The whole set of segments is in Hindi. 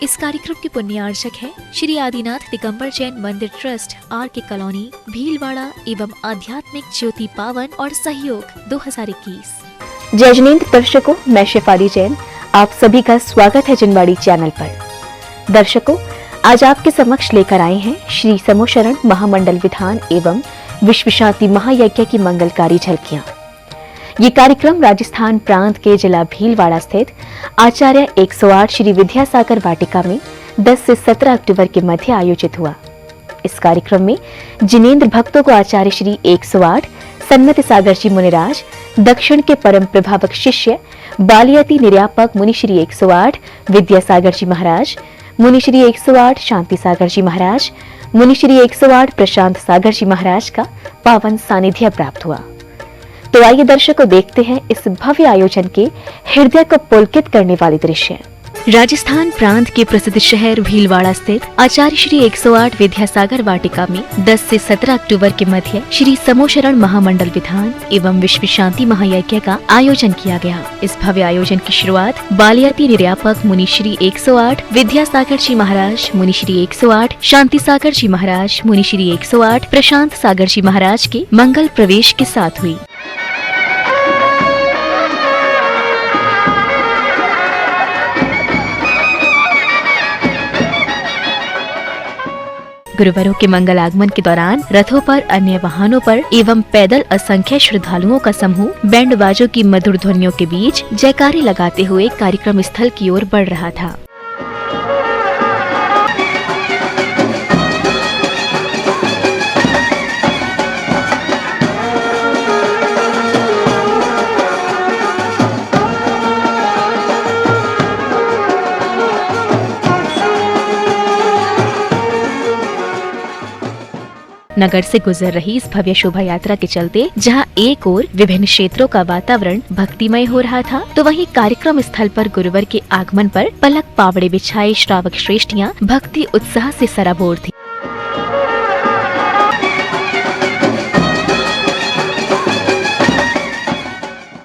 इस कार्यक्रम के पुण्यार्चक हैं श्री आदिनाथ दिगंबर जैन मंदिर ट्रस्ट RK कॉलोनी भीलवाड़ा एवं आध्यात्मिक ज्योति पावन और सहयोग 2021। जय जिनेंद्र दर्शकों, मैं शेफाली जैन आप सभी का स्वागत है जिनवाड़ी चैनल पर। दर्शकों, आज आपके समक्ष लेकर आए हैं श्री समोशरण महामंडल विधान एवं विश्व शांति महायज्ञ की मंगलकारी झलकियां। ये कार्यक्रम राजस्थान प्रांत के जिला भीलवाड़ा स्थित आचार्य 108 श्री विद्यासागर वाटिका में 10 से 17 अक्टूबर के मध्य आयोजित हुआ। इस कार्यक्रम में जिनेंद्र भक्तों को आचार्य श्री 108 सन्मति सागर जी मुनिराज, दक्षिण के परम प्रभावक शिष्य बालियती निर्यापक मुनि श्री 108 विद्यासागर जी महाराज, मुनि श्री 108 शांति सागर जी महाराज, मुनि श्री 108 प्रशांत सागर जी महाराज का पावन सानिध्य प्राप्त हुआ। तो आइए दर्शकों, देखते हैं इस भव्य आयोजन के हृदय को पुलकित करने वाले दृश्य। राजस्थान प्रांत के प्रसिद्ध शहर भीलवाड़ा स्थित आचार्य श्री 108 विद्यासागर वाटिका में 10 से 17 अक्टूबर के मध्य श्री समोशरण महामंडल विधान एवं विश्व शांति महायज्ञ का आयोजन किया गया। इस भव्य आयोजन की शुरुआत बालियती निर्यापक मुनि श्री 108 विद्यासागर जी महाराज, मुनि श्री 108 शांति सागर जी महाराज, मुनि श्री 108 प्रशांत सागर जी महाराज के मंगल प्रवेश के साथ हुई। गुरुवारों के मंगल आगमन के दौरान रथों पर, अन्य वाहनों पर एवं पैदल असंख्य श्रद्धालुओं का समूह बैंड बाजों की मधुर ध्वनियों के बीच जयकारे लगाते हुए कार्यक्रम स्थल की ओर बढ़ रहा था। नगर से गुजर रही इस भव्य शोभा यात्रा के चलते जहां एक ओर विभिन्न क्षेत्रों का वातावरण भक्तिमय हो रहा था, तो वहीं कार्यक्रम स्थल पर गुरुवार के आगमन पर पलक पावड़े बिछाए श्रावक श्रेष्ठियां भक्ति उत्साह से सराबोर थी।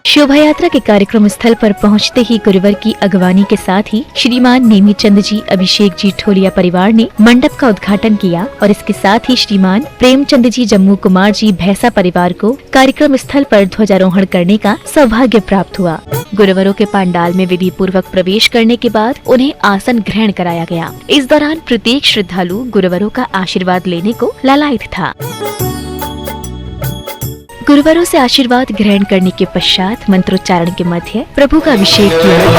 शोभा यात्रा के कार्यक्रम स्थल पर पहुंचते ही गुरुवार की अगवानी के साथ ही श्रीमान नेमीचंद जी, अभिषेक जी ठोलिया परिवार ने मंडप का उद्घाटन किया और इसके साथ ही श्रीमान प्रेमचंद जी, जम्मू कुमार जी भैंसा परिवार को कार्यक्रम स्थल पर ध्वजारोहण करने का सौभाग्य प्राप्त हुआ। गुरुवारों के पंडाल में विधि पूर्वक प्रवेश करने के बाद उन्हें आसन ग्रहण कराया गया। इस दौरान प्रत्येक श्रद्धालु गुरुवारों का आशीर्वाद लेने को लालायित था। गुरुवारों से आशीर्वाद ग्रहण करने के पश्चात मंत्रोच्चारण के मध्य प्रभु का अभिषेक किया गया।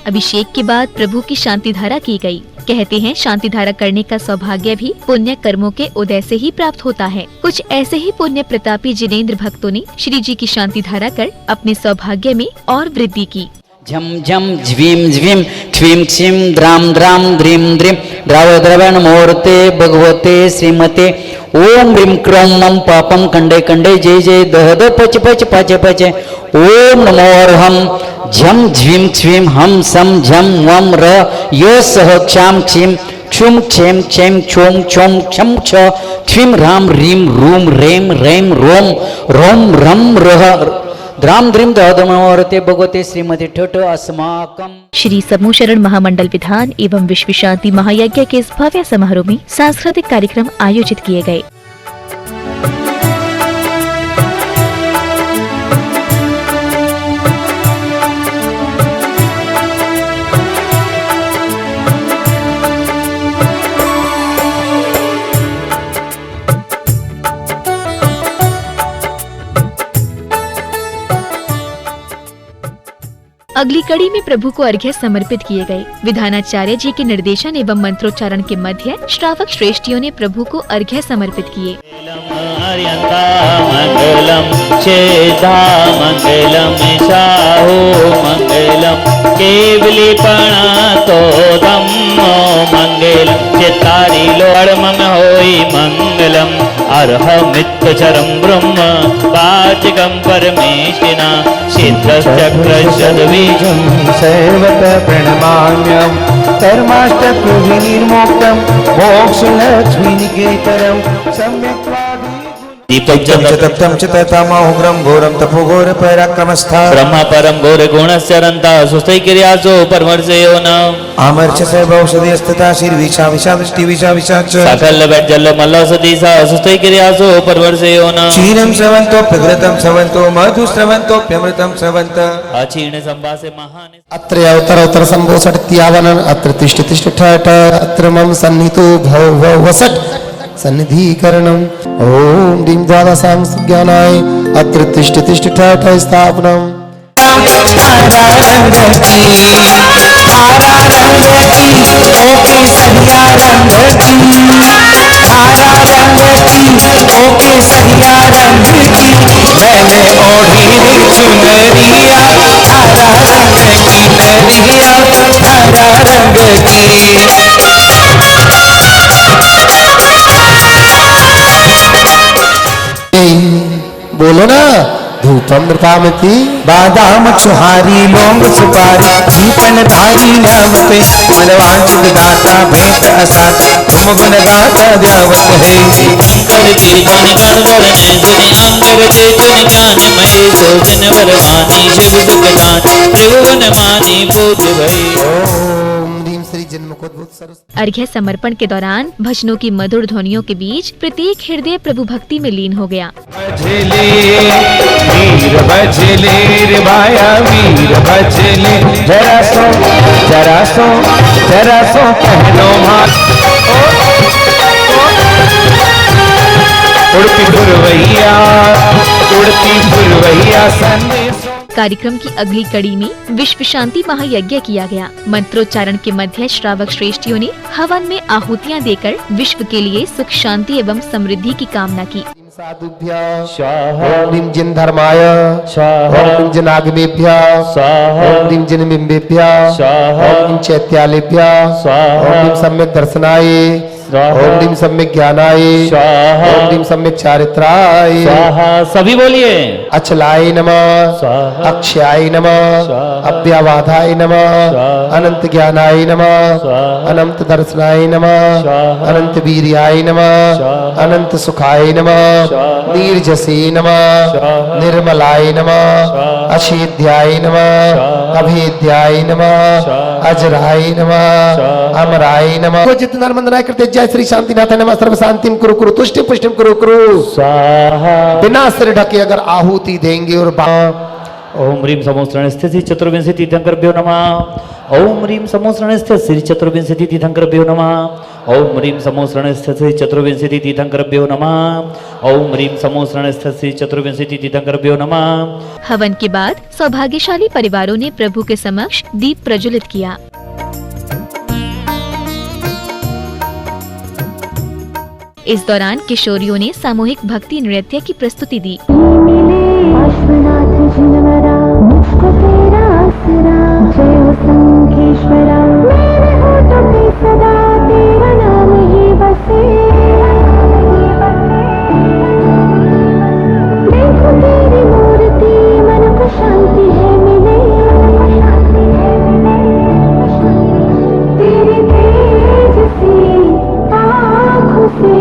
अभिषेक के बाद प्रभु की शांति धारा की गई। कहते हैं शांति धारा करने का सौभाग्य भी पुण्य कर्मों के उदय से ही प्राप्त होता है। कुछ ऐसे ही पुण्य प्रतापी जिनेंद्र भक्तों ने श्री जी की शांति धारा कर अपने सौभाग्य में और वृद्धि की। झम झम झ्वीम झ्वीम क्ष्वीम क्षीम द्राम द्राम द्रीम द्रीम द्राव द्रवण मूर्ते भगवते श्रीमते ओम ह्रीं क्रों मम पापम कंडे कंडे जय जय दह द पच पच पच पच ओम नमो अर्हम झम झ्वीम क्ष्वीम हम सम झम वम र य सह क्षाम क्षीम क्षुम क्षेम क्षेम क्षोम क्षोम क्षम क्ष क्ष्वीम राम ह्रीं रूम रेम रेम रोम रोम रम रह द्राम द्रीम दहदमते भगवते श्रीमती ठट अस्माकम। श्री समोशरण महामंडल विधान एवं विश्व शांति महायज्ञ के इस भव्य समारोह में सांस्कृतिक कार्यक्रम आयोजित किए गए। अगली कड़ी में प्रभु को अर्घ्य समर्पित किए गए। विधानाचार्य जी के निर्देशन एवं मंत्रोच्चारण के मध्य श्रावक श्रेष्ठियों ने प्रभु को अर्घ्य समर्पित किए। मंगलम चेता मंगलम साहो मंगलम केवलीपणा तो धम्मो मंगलम चितारी लोड़म होई मंगलम अर्हमित्तचरं ब्रह्म वाचिकं परमेशिना सिद्धश्चक्रशद्वीजं सर्वतः प्रणमाम्यं कर्माष्टप्रविनिर्मुक्तं मोक्षलक्ष्मीनिकेतनं सम्यक् दीपक च तप्तं च तथामोग्रं घोरं तपोघोर पराक्रमस्था ब्रह्मा परम घोर गुणश्चरंता सुस्थै क्रियासो परमर्षयो न आमर्च सर्वौषधिस्तथा शीर्विषा विषा वृष्टि विषा विषाच सकल बैठ जल मल्लसदीसा सुस्थै क्रियासो परमर्षयो न क्षीरं स्रवन्तोऽप्यघृतं स्रवन्तो मधुस्रवन्तोऽप्यमृतं स्रवन्त अक्षीण संवासे महान अत्र अवतर संभो षट्यावन अत्र तिष्ठ तिष्ठ ठठ अत्र मम सन्निहितो भव भव वसट सन्निधिकरणम् ओम दीं द्वादशां ज्ञानाय अत्र तिष्ठ तिष्ठ ठठ स्थापनम् बोलो ना धूपम नृपामति बादाम छुहारी लौंग सुपारी दीपन धारी नामते मनवांचित दाता भेंट असात तुम गुण गाता द्यावत है अंकर के गुण गण वर्णन सुनि अंगर के गुण ज्ञान महे सोजन वरवानी शिव सुखदान त्रिभुवन मानी पूज भई ओम दीं श्री जन्मकोद्भूत सरस्वती। अर्घ्य समर्पण के दौरान भजनों की मधुर ध्वनियों के बीच प्रत्येक हृदय प्रभु भक्ति में लीन हो गया। भजले वीर भजले रे भाया वीर भजले जरा सो कहनो मार उड़ती फुरवैया संदेश। कार्यक्रम की अगली कड़ी में विश्व शांति महायज्ञ किया गया। मंत्रोच्चारण के मध्य श्रावक श्रेष्ठियों ने हवन में आहुतियां देकर विश्व के लिए सुख शांति एवं समृद्धि की कामना की। साधुभ्य स्वाहा ओम दीं जिन धर्माय स्वाहा ओम दीं जनागमेभ्य स्वाहा ओम दीं जन्मिम्बेभ्य स्वाहा ओम दीं चैत्यालेभ्य स्वाहा ओम दीं सम्यक् दर्शनाय स्वाहा ओम दीं सम्यक् ज्ञानाय स्वाहा ओम दीं सम्यक् चारित्राय स्वाहा सभी बोलिए अचलाय नमः स्वाहा अक्षयाय नमः स्वाहा अव्यवाधाय नमः स्वाहा अनंत ज्ञानाय नमः स्वाहा अनंत दर्शनाय नमः स्वाहा अनंत वीर्याय नमः स्वाहा अनंत सुखाय नमः स्वाहा नीरजसे नमः स्वाहा निर्मलाय नमः स्वाहा अछेद्याय नमः स्वाहा अभेद्याय नमः स्वाहा अजराय नमः स्वाहा अमराय नमः जित नर्मंदनाय कृते जय श्री शांतिनाथ नमः सर्व शांतिम कुरु कुरु तुष्टि पुष्टिम कुरु कुरु स्वाहा बिना सिर ढके अगर आहुति देंगे और ओम ह्रीं समोसरण स्थित श्री चतुर्विंशति तीर्थंकरभ्यो नमः। ओम ह्रीं समोसरण स्थित श्री चतुर्विंशति तीर्थंकरभ्यो नमः। ओम ह्रीं समोसरण स्थित श्री चतुर्विंशति तीर्थंकरभ्यो नमः। ओम ह्रीं समोसरण स्थित श्री चतुर्विंशति तीर्थंकरभ्यो नमः। हवन के बाद सौभाग्यशाली परिवारों ने प्रभु के समक्ष दीप प्रज्वलित किया। इस दौरान किशोरियों ने सामूहिक भक्ति नृत्य की प्रस्तुति दी। मुझको तेरा आसरा जय हो संकेश्वरा मेरे होठों पे सदा तेरा नाम ही बसे देखो तेरी मूर्ति मन को शांति है मिले तेरे तेज से आँखों से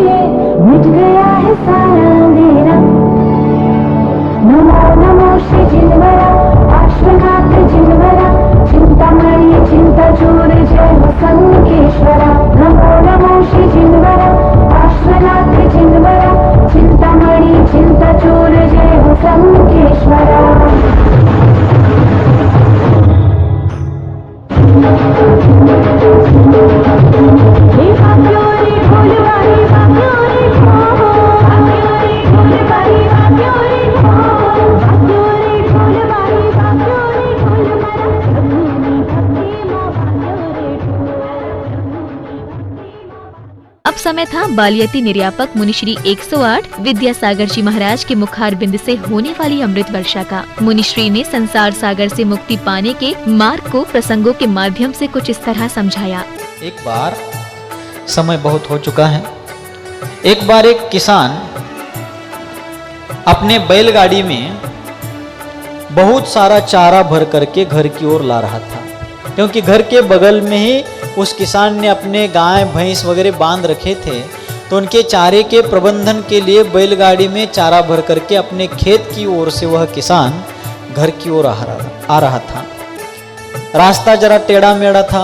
मिट गया है सारा अंधेरा। नमो नमो श्री जिनवरा पार्श्वनाथ जिनवरा चिंतामणि चिंता चूर जय हो संकेश्वरा। नमो नमो श्री जिनवरा पार्श्वनाथ जिनवरा चिंतामणि चिंता चूर जय हो संकेश्वरा। हे भाग्यो रे भोलवा रे भाग्यो रे भाग्यो रे भोलवारी भाग्यो रे भाग्यो रे भोलवारी भाग्यो रे भोलवारा प्रभुनी भक्ति मो भाग्यो रे अब समय था बालियती निर्यापक मुनिश्री 108 विद्यासागर जी महाराज के मुखार बिंद से होने वाली अमृत वर्षा का। मुनिश्री ने संसार सागर से मुक्ति पाने के मार्ग को प्रसंगों के माध्यम से कुछ इस तरह समझाया। एक बार समय बहुत हो चुका है। एक बार एक किसान अपने बैलगाड़ी में बहुत सारा चारा भर करके घर की ओर ला रहा था, क्योंकि घर के बगल में ही उस किसान ने अपने गाय भैंस वगैरह बांध रखे थे। तो तो उनके चारे के प्रबंधन के लिए बैलगाड़ी में चारा भर करके अपने खेत की ओर से वह किसान घर की ओर आ रहा था। रास्ता जरा टेढ़ा मेढ़ा था,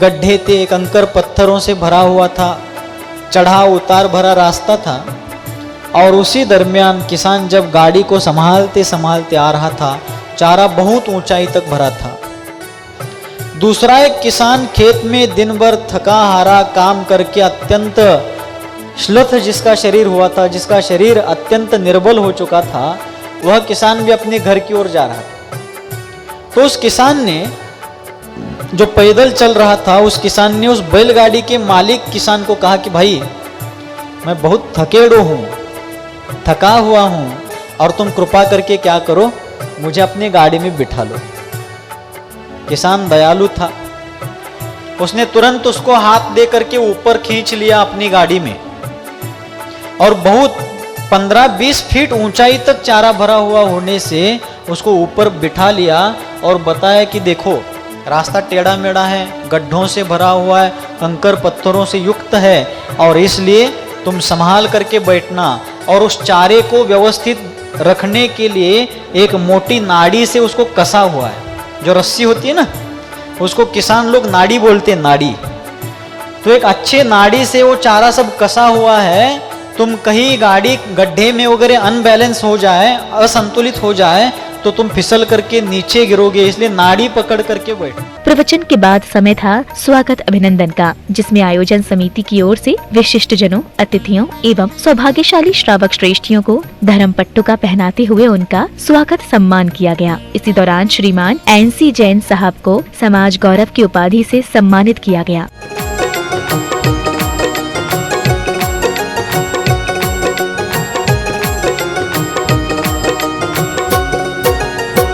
गड्ढे थे, कंकर पत्थरों से भरा हुआ था, चढ़ाव उतार भरा रास्ता था। और उसी दरमियान किसान जब गाड़ी को संभालते संभालते आ रहा था, चारा बहुत ऊंचाई तक भरा था। दूसरा एक किसान खेत में दिन भर थका हारा काम करके अत्यंत श्लथ जिसका शरीर हुआ था, जिसका शरीर अत्यंत निर्बल हो चुका था, वह किसान भी अपने घर की ओर जा रहा था। तो उस किसान ने, जो पैदल चल रहा था, उस किसान ने उस बैलगाड़ी के मालिक किसान को कहा कि भाई मैं बहुत थकेड़ो हूँ, थका हुआ हूँ, और तुम कृपा करके क्या करो, मुझे अपनी गाड़ी में बिठा लो। किसान दयालु था, उसने तुरंत उसको हाथ दे करके ऊपर खींच लिया अपनी गाड़ी में, और बहुत 15-20 फीट ऊंचाई तक चारा भरा हुआ होने से उसको ऊपर बिठा लिया और बताया कि देखो रास्ता टेढ़ा मेढ़ा है, गड्ढों से भरा हुआ है, कंकर पत्थरों से युक्त है, और इसलिए तुम संभाल करके बैठना। और उस चारे को व्यवस्थित रखने के लिए एक मोटी नाड़ी से उसको कसा हुआ है, जो रस्सी होती है ना, उसको किसान लोग नाड़ी बोलते हैं, नाड़ी। तो एक अच्छे नाड़ी से वो चारा सब कसा हुआ है। तुम कहीं गाड़ी गड्ढे में वगैरह अनबैलेंस हो जाए, असंतुलित हो जाए, तो तुम फिसल करके नीचे गिरोगे, इसलिए नाड़ी पकड़ करके बैठो। प्रवचन के बाद समय था स्वागत अभिनंदन का, जिसमें आयोजन समिति की ओर से विशिष्ट जनों, अतिथियों एवं सौभाग्यशाली श्रावक श्रेष्ठियों को धर्म पट्टुका पहनाते हुए उनका स्वागत सम्मान किया गया। इसी दौरान श्रीमान NC जैन साहब को समाज गौरव की उपाधि से सम्मानित किया गया।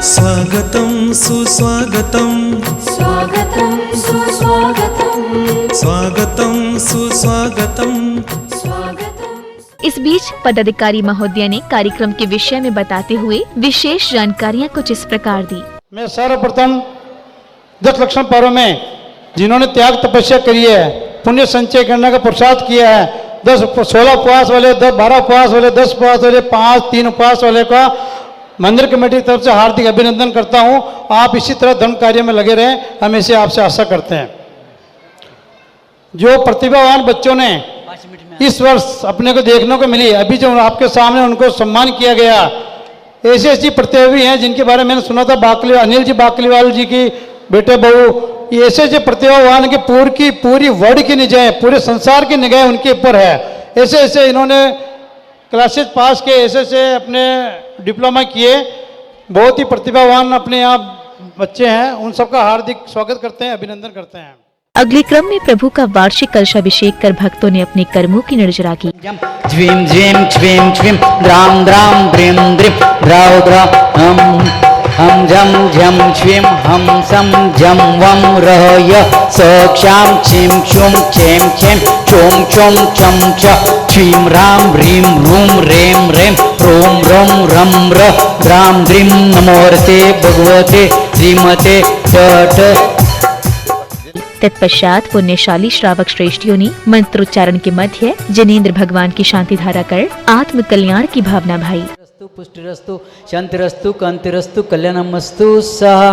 स्वागतं सुस्वागतं स्वागतं सुस्वागतं स्वागतं सुस्वागतं। इस बीच पदाधिकारी महोदय ने कार्यक्रम के विषय में बताते हुए विशेष जानकारियां कुछ इस प्रकार दी। मैं सर्वप्रथम 10 लक्षण पर्व में जिन्होंने त्याग तपस्या करी है, पुण्य संचय करने का प्रसाद किया है, 16 उपवास वाले, 12 उपवास वाले, 10 उपवास वाले, 5-3 उपवास वाले का मंदिर कमेटी की तरफ से हार्दिक अभिनंदन करता हूं। आप इसी तरह धर्म कार्य में लगे रहें, हम इसे आपसे आशा करते हैं। जो प्रतिभावान बच्चों ने इस वर्ष अपने को देखने को मिली, अभी जो आपके सामने उनको सम्मान किया गया, ऐसी प्रतिभागी हैं जिनके बारे में मैंने सुना था, अनिल जी बाकलीवाल जी की बेटे बहू, ये ऐसे प्रतिभावान के पूरी वर्ल्ड की निगाह, पूरे संसार की निगाह उनके ऊपर है। ऐसे इन्होंने क्लासेस पास के, ऐसे अपने डिप्लोमा किए, बहुत ही प्रतिभावान अपने यहाँ बच्चे हैं। उन सबका हार्दिक स्वागत करते हैं, अभिनंदन करते हैं। अगले क्रम में प्रभु का वार्षिक कलशाभिषेक कर भक्तों ने अपने कर्मों की निर्जरा की। ज्वीं ज्वीं क्ष्वीं क्ष्वीं द्रां द्रां द्रीं द्रीं द्राव द्रां हम झम झम क्ष्वीं हम सम झम वम रह य स क्षां क्षीं क्षुं क्षें क्षें चों चों छं छ क्षीं रां ह्रीं रूं रें रें रों रों रं र द्रां द्रीं नमोर्ते भगवते श्रीमते ट। तत्पश्चात पुण्यशाली श्रावक श्रेष्ठियों ने मंत्रोच्चारण के मध्य जिनेंद्र भगवान की शांति धारा कर आत्म कल्याण की भावना भाई। पुष्टिरस्तु शांतिरस्तु कांतिरस्तु कल्याणमस्तु सहा।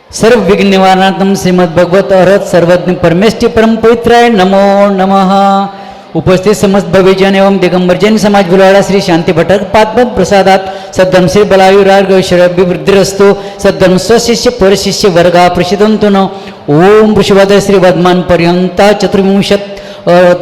सर्व विघ्न निवारणार्थम श्रीमद् भगवत अरहत सर्वज्ञ परमेष्टि परम पवित्राय नमो नमः। उपस्थित समस्त भव्यजन एवं दिगंबर जैन समाज बुलाड़ा श्री शांति भट्ट पादपद प्रसादात सद्धर्म श्री बलायुरार्गवृद्धिरस्तु सद्धर्म स्वशिष्य परशिष्य वर्गा प्रसिद्धंतु न। ओम वृषभद्र श्री वर्धमान पर्यंता चतुर्विंशत्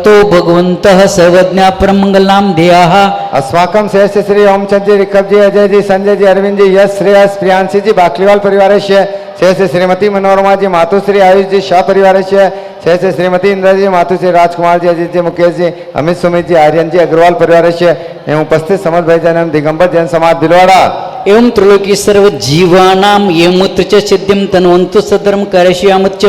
तो भगवन्तः सर्वज्ञ परम मंगल नाम देयाः। अस्माकं श्रेष्ठ श्री ओमचंद जी, रिकब जी, अजय जी, संजय जी, अरविंद जी, यश श्रेयस प्रियांशी जी बाकलीवाल परिवारस्य, श्रेष्ठ श्रीमती मनोरमा जी, मातुश्री आयुष जी शाह परिवारस्य, श्रेष्ठ श्रीमती इंद्रा जी, मातुश्री राजकुमार जी, अजीत जी, मुकेश जी, अमित सुमित जी, आर्यन जी अग्रवाल परिवारस्य एवं उपस्थित समस्त भाईजन दिगंबर जैन समाज भिलवाड़ा एवं त्रिलोकी सर्व जीवानां येमुत्र च सिद्धिं तन्वन्तु सद्धर्म कार्यश्यामच्च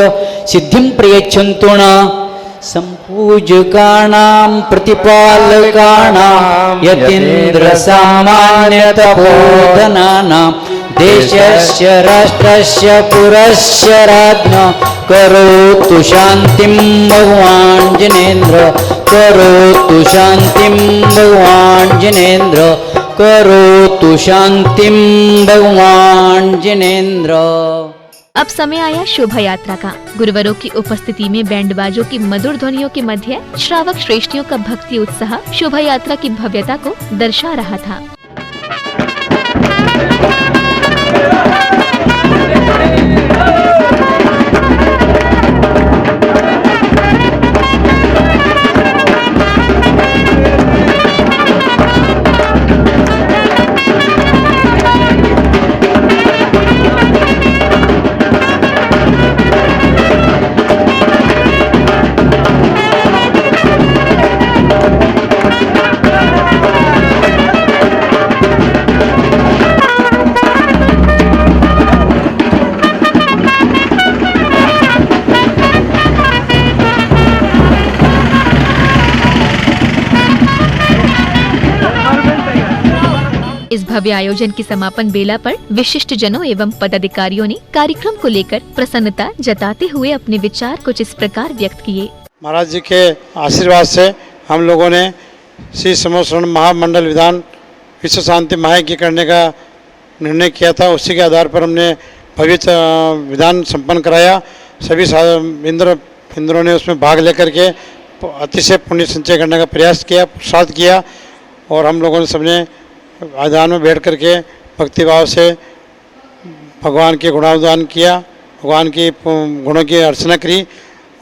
सिद्धिं प्रयच्छन्तु न। संपूजकानां प्रतिपालकानां यतीन्द्र सामान्य तपोधनानां देशस्य राष्ट्रस्य पुरस्य राज्ञ करोतु शान्तिं भगवान् जिनेन्द्र करोतु शान्तिं भगवान् जिनेन्द्र करोतु शान्तिं भगवान् जिनेन्द्र। अब समय आया शोभा यात्रा का। गुरुवरों की उपस्थिति में बैंडबाजों की मधुर ध्वनियों के मध्य श्रावक श्रेष्ठियों का भक्ति उत्साह शोभा यात्रा की भव्यता को दर्शा रहा था। इस भव्य आयोजन की समापन बेला पर विशिष्ट जनों एवं पदाधिकारियों ने कार्यक्रम को लेकर प्रसन्नता जताते हुए अपने विचार कुछ इस प्रकार व्यक्त किए। महाराज जी के आशीर्वाद से हम लोगों ने श्री समोसरण महामंडल विधान विश्व शांति महायज्ञ करने का निर्णय किया था। उसी के आधार पर हमने भव्य विधान संपन्न कराया। सभी इंद्रों ने उसमें भाग लेकर के अतिशय पुण्य संचय करने का प्रयास किया, पुरुषार्थ किया और हम लोगों ने सबने मैदान में बैठ करके भक्तिभाव से भगवान के गुणानुदान किया, भगवान की गुणों की अर्चना करी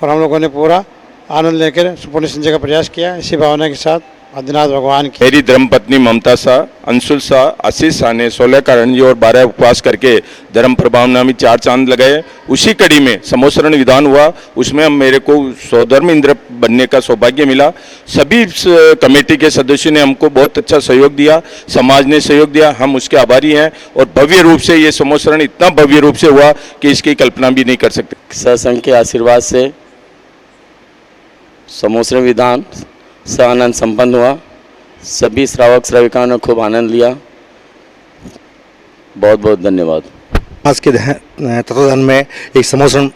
और हम लोगों ने पूरा आनंद लेकर पुण्य संचय का प्रयास किया। इसी भावना के साथ आदिनाथ भगवान की। मेरी धर्मपत्नी ममता शाह, अंशुल शाह, आशीष शाह ने 16 कारण और 12 उपवास करके धर्म प्रभाव नामी 4 चांद लगाए। उसी कड़ी में समोसरण विधान हुआ, उसमें मेरे को स्वधर्म इंद्र बनने का सौभाग्य मिला। सभी कमेटी के सदस्यों ने हमको बहुत अच्छा सहयोग दिया, समाज ने सहयोग दिया, हम उसके आभारी हैं। और भव्य रूप से ये समोसरण इतना भव्य रूप से हुआ कि इसकी कल्पना भी नहीं कर सकते। सत्संग के आशीर्वाद से समोसरण विधान से आनंद संपन्न हुआ। सभी श्रावक श्राविकाओं ने खूब आनंद लिया। बहुत बहुत धन्यवाद। आज के तत्वदान में एक समोसरण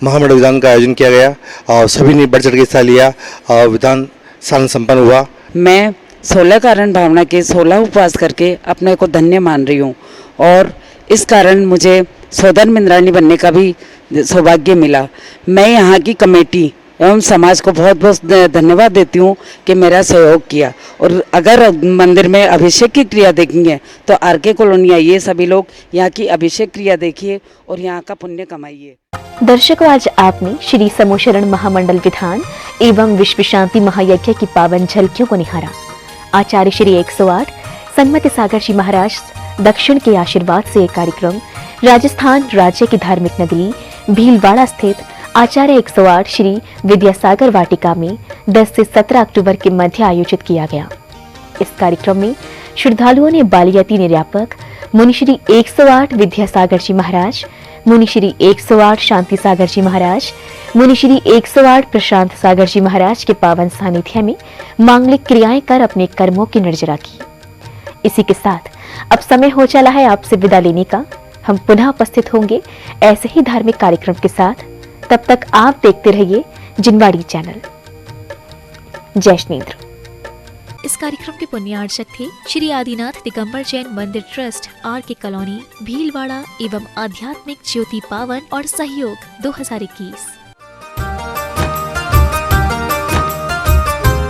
महामंडल विधान का आयोजन किया गया और सभी ने बढ़ चढ़ के हिस्सा लिया और विधान आनंद संपन्न हुआ। मैं 16 कारण भावना के 16 उपवास करके अपने को धन्य मान रही हूँ और इस कारण मुझे स्वधर्म इंद्राणी बनने का भी सौभाग्य मिला। मैं यहाँ की कमेटी एवं समाज को बहुत बहुत धन्यवाद देती हूँ कि मेरा सहयोग किया। और अगर मंदिर में अभिषेक की क्रिया देखेंगे तो आरके कॉलोनी आइए, सभी लोग यहाँ की अभिषेक क्रिया देखिए और यहाँ का पुण्य कमाइए। दर्शकों, आज आपने श्री समोशरण महामंडल विधान एवं विश्व शांति महायज्ञ की पावन झलकियों को निहारा। आचार्य श्री 108 सन्मति सागर जी महाराज दक्षिण के आशीर्वाद से यह कार्यक्रम राजस्थान राज्य की धार्मिक नगरी भीलवाड़ा स्थित आचार्य 108 श्री विद्यासागर वाटिका में 10 से 17 अक्टूबर के मध्य आयोजित किया गया। इस कार्यक्रम में श्रद्धालुओं ने बालियती निर्यापक मुनिश्री 108 विद्यासागर जी महाराज, मुनिश्री 108 शांति सागर जी महाराज, मुनिश्री 108 प्रशांत सागर जी महाराज के पावन सानिध्य में मांगलिक क्रियाएं कर अपने कर्मों की निर्जरा की। इसी के साथ अब समय हो चला है आपसे विदा लेने का। हम पुनः उपस्थित होंगे ऐसे ही धार्मिक कार्यक्रम के साथ। तब तक आप देखते रहिए जिनवाड़ी चैनल। जय श्रीन्द्र। इस कार्यक्रम के पुण्यार्चक थे श्री आदिनाथ दिगंबर जैन मंदिर ट्रस्ट आरके कॉलोनी भीलवाड़ा एवं आध्यात्मिक ज्योति पावन और सहयोग 2021।